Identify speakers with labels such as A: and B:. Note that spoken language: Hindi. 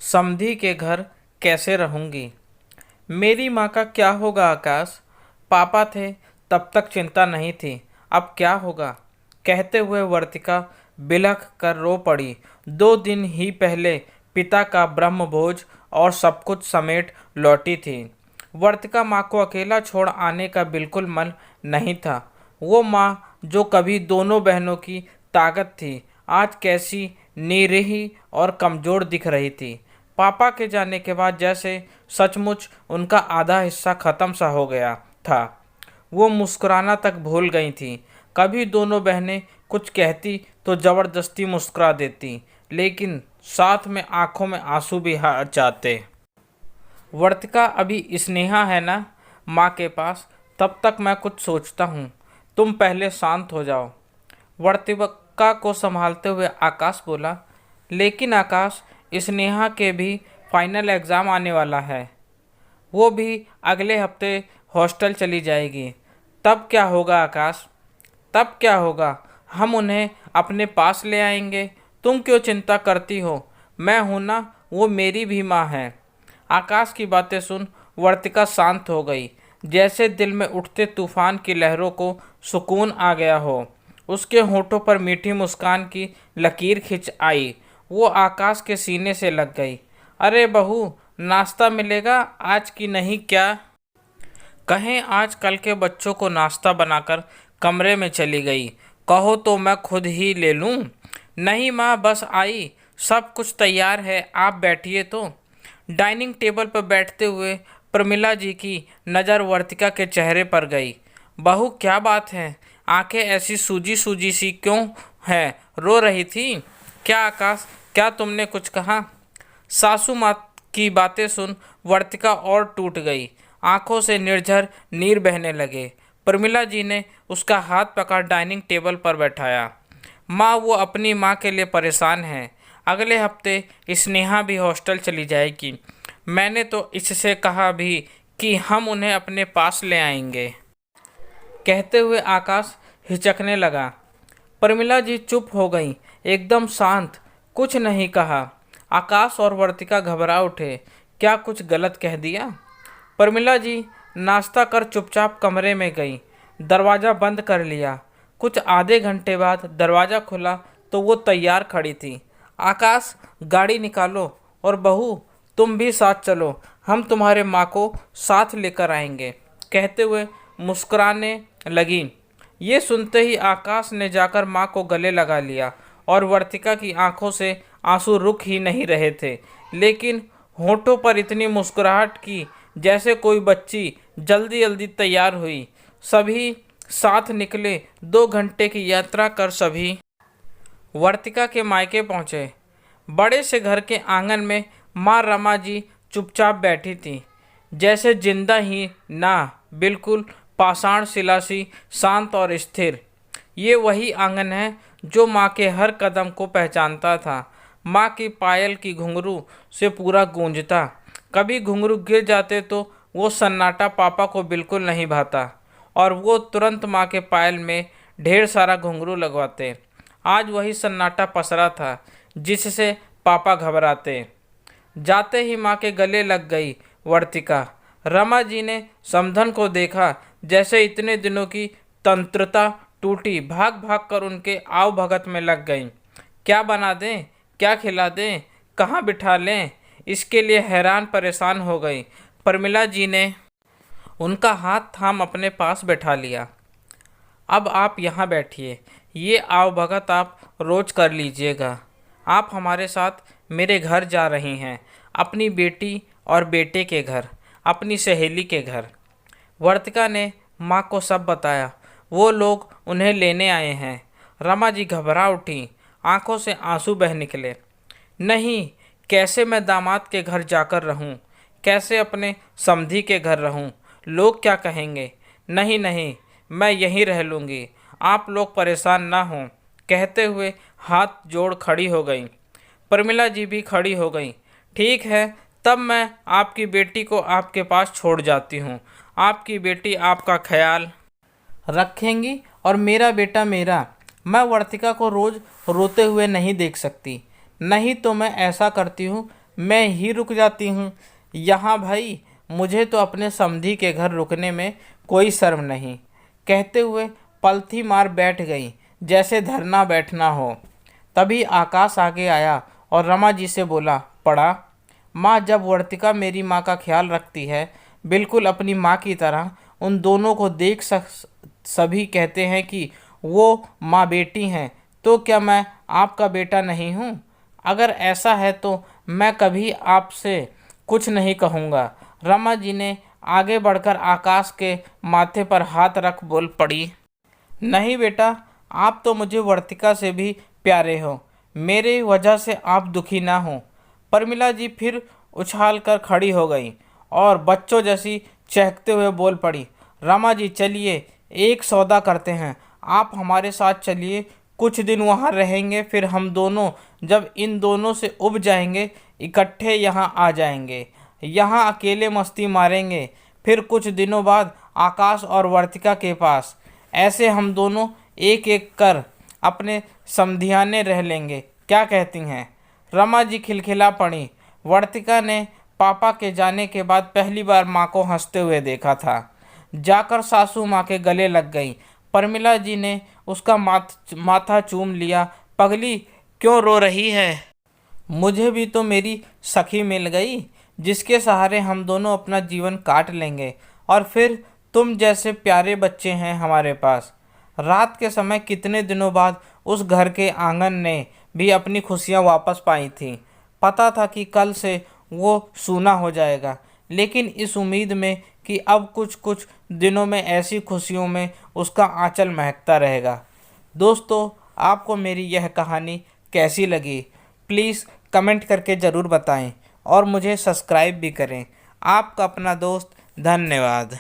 A: समधी के घर कैसे रहूंगी। मेरी माँ का क्या होगा आकाश। पापा थे तब तक चिंता नहीं थी, अब क्या होगा। कहते हुए वर्तिका बिलख कर रो पड़ी। 2 दिन ही पहले पिता का ब्रह्मभोज और सब कुछ समेट लौटी थी। वर्तिका माँ को अकेला छोड़ आने का बिल्कुल मन नहीं था। वो माँ जो कभी दोनों बहनों की ताकत थी, आज कैसी निरीह और कमज़ोर दिख रही थी। पापा के जाने के बाद जैसे सचमुच उनका आधा हिस्सा ख़त्म सा हो गया था। वो मुस्कुराना तक भूल गई थीं। कभी दोनों बहनें कुछ कहती तो ज़बरदस्ती मुस्कुरा देती, लेकिन साथ में आंखों में आंसू भी आ जाते। वर्तिका अभी स्नेहा है ना माँ के पास, तब तक मैं कुछ सोचता हूँ। तुम पहले शांत हो जाओ। वर्तिका को संभालते हुए आकाश बोला। लेकिन आकाश, स्नेहा के भी फाइनल एग्ज़ाम आने वाला है। वो भी अगले हफ्ते हॉस्टल चली जाएगी। तब क्या होगा आकाश? तब क्या होगा? हम उन्हें अपने पास ले आएंगे। तुम क्यों चिंता करती हो? मैं हूं ना, वो मेरी भी माँ है। आकाश की बातें सुन वर्तिका शांत हो गई, जैसे दिल में उठते तूफान की लहरों को सुकून आ गया हो। उसके होठों पर मीठी मुस्कान की लकीर खिंच आई। वो आकाश के सीने से लग गई। अरे बहू, नाश्ता मिलेगा आज की नहीं क्या? कहें आज कल के बच्चों को नाश्ता बनाकर कमरे में चली गई। कहो तो मैं खुद ही ले लूं? नहीं माँ, बस आई, सब कुछ तैयार है, आप बैठिए तो। डाइनिंग टेबल पर बैठते हुए प्रमिला जी की नज़र वर्तिका के चेहरे पर गई। बहू, क्या बात है? आंखें ऐसी सूजी सूजी सी क्यों है? रो रही थी क्या आकाश? क्या तुमने कुछ कहा? सासू माँ की बातें सुन वर्तिका और टूट गई। आंखों से निर्झर नीर बहने लगे। प्रमिला जी ने उसका हाथ पकड़ डाइनिंग टेबल पर बैठाया। माँ, वो अपनी माँ के लिए परेशान है। अगले हफ्ते स्नेहा भी हॉस्टल चली जाएगी। मैंने तो इससे कहा भी कि हम उन्हें अपने पास ले आएंगे। कहते हुए आकाश हिचकने लगा। प्रमिला जी चुप हो गईं, एकदम शांत, कुछ नहीं कहा। आकाश और वर्तिका घबरा उठे। क्या कुछ गलत कह दिया? प्रमिला जी नाश्ता कर चुपचाप कमरे में गई, दरवाज़ा बंद कर लिया। कुछ आधे घंटे बाद दरवाज़ा खुला तो वो तैयार खड़ी थी। आकाश, गाड़ी निकालो और बहू तुम भी साथ चलो, हम तुम्हारे माँ को साथ लेकर आएंगे, कहते हुए मुस्कुराने लगी। ये सुनते ही आकाश ने जाकर माँ को गले लगा लिया और वर्तिका की आंखों से आंसू रुक ही नहीं रहे थे, लेकिन होठों पर इतनी मुस्कुराहट की जैसे कोई बच्ची जल्दी जल्दी तैयार हुई। सभी साथ निकले। 2 घंटे की यात्रा कर सभी वर्तिका के मायके पहुँचे। बड़े से घर के आंगन में माँ रमा जी चुपचाप बैठी थी, जैसे जिंदा ही ना, बिल्कुल पाषाण शिला सी शांत और स्थिर। ये वही आंगन है जो माँ के हर कदम को पहचानता था। माँ की पायल की घुंघरू से पूरा गूंजता। कभी घुंघरू गिर जाते तो वो सन्नाटा पापा को बिल्कुल नहीं भाता और वो तुरंत माँ के पायल में ढेर सारा घुंघरू लगवाते। आज वही सन्नाटा पसरा था जिससे पापा घबराते। जाते ही माँ के गले लग गई वर्तिका। रमा जी ने समधन को देखा, जैसे इतने दिनों की तंत्रता टूटी। भाग भाग कर उनके आव भगत में लग गईं। क्या बना दें, क्या खिला दें, कहाँ बिठा लें, इसके लिए हैरान परेशान हो गई। प्रमिला जी ने उनका हाथ थाम अपने पास बैठा लिया। अब आप यहाँ बैठिए, ये आव भगत आप रोज कर लीजिएगा। आप हमारे साथ मेरे घर जा रही हैं, अपनी बेटी और बेटे के घर, अपनी सहेली के घर। वर्तिका ने माँ को सब बताया। वो लोग उन्हें लेने आए हैं। रमा जी घबरा उठी, आंखों से आंसू बह निकले। नहीं, कैसे मैं दामाद के घर जाकर रहूं? कैसे अपने समधी के घर रहूं? लोग क्या कहेंगे? नहीं नहीं, मैं यहीं रह लूँगी, आप लोग परेशान ना हों, कहते हुए हाथ जोड़ खड़ी हो गई। प्रमिला जी भी खड़ी हो गई। ठीक है, तब मैं आपकी बेटी को आपके पास छोड़ जाती हूँ। आपकी बेटी आपका ख्याल रखेंगी और मेरा बेटा मेरा। मैं वर्तिका को रोज़ रोते हुए नहीं देख सकती। नहीं तो मैं ऐसा करती हूँ, मैं ही रुक जाती हूँ यहाँ भाई, मुझे तो अपने समधी के घर रुकने में कोई शर्म नहीं। कहते हुए पलथी मार बैठ गई जैसे धरना बैठना हो। तभी आकाश आगे आया और रमा जी से बोला, पढ़ा। माँ, जब वर्तिका मेरी माँ का ख्याल रखती है बिल्कुल अपनी माँ की तरह, उन दोनों को देख सभी कहते हैं कि वो माँ बेटी हैं, तो क्या मैं आपका बेटा नहीं हूँ? अगर ऐसा है तो मैं कभी आपसे कुछ नहीं कहूँगा। रमा जी ने आगे बढ़कर आकाश के माथे पर हाथ रख बोल पड़ी, नहीं बेटा, आप तो मुझे वर्तिका से भी प्यारे हो, मेरे वजह से आप दुखी ना हो। परमिला जी फिर उछाल कर खड़ी हो गई और बच्चों जैसी चहकते हुए बोल पड़ी, रमा जी चलिए, एक सौदा करते हैं, आप हमारे साथ चलिए, कुछ दिन वहाँ रहेंगे, फिर हम दोनों जब इन दोनों से उब जाएंगे इकट्ठे यहाँ आ जाएंगे, यहाँ अकेले मस्ती मारेंगे, फिर कुछ दिनों बाद आकाश और वर्तिका के पास। ऐसे हम दोनों एक एक कर अपने समधियाने रह लेंगे, क्या कहती हैं? रमा जी खिलखिला पड़ी। वर्तिका ने पापा के जाने के बाद पहली बार माँ को हंसते हुए देखा था। जाकर सासू माँ के गले लग गई। परमिला जी ने उसका माथा चूम लिया। पगली, क्यों रो रही है? मुझे भी तो मेरी सखी मिल गई जिसके सहारे हम दोनों अपना जीवन काट लेंगे, और फिर तुम जैसे प्यारे बच्चे हैं हमारे पास। रात के समय कितने दिनों बाद उस घर के आंगन ने भी अपनी खुशियाँ वापस पाई थी। पता था कि कल से वो सूना हो जाएगा, लेकिन इस उम्मीद में कि अब कुछ कुछ दिनों में ऐसी खुशियों में उसका आंचल महकता रहेगा। दोस्तों, आपको मेरी यह कहानी कैसी लगी? प्लीज़ कमेंट करके ज़रूर बताएं और मुझे सब्सक्राइब भी करें। आपका अपना दोस्त, धन्यवाद।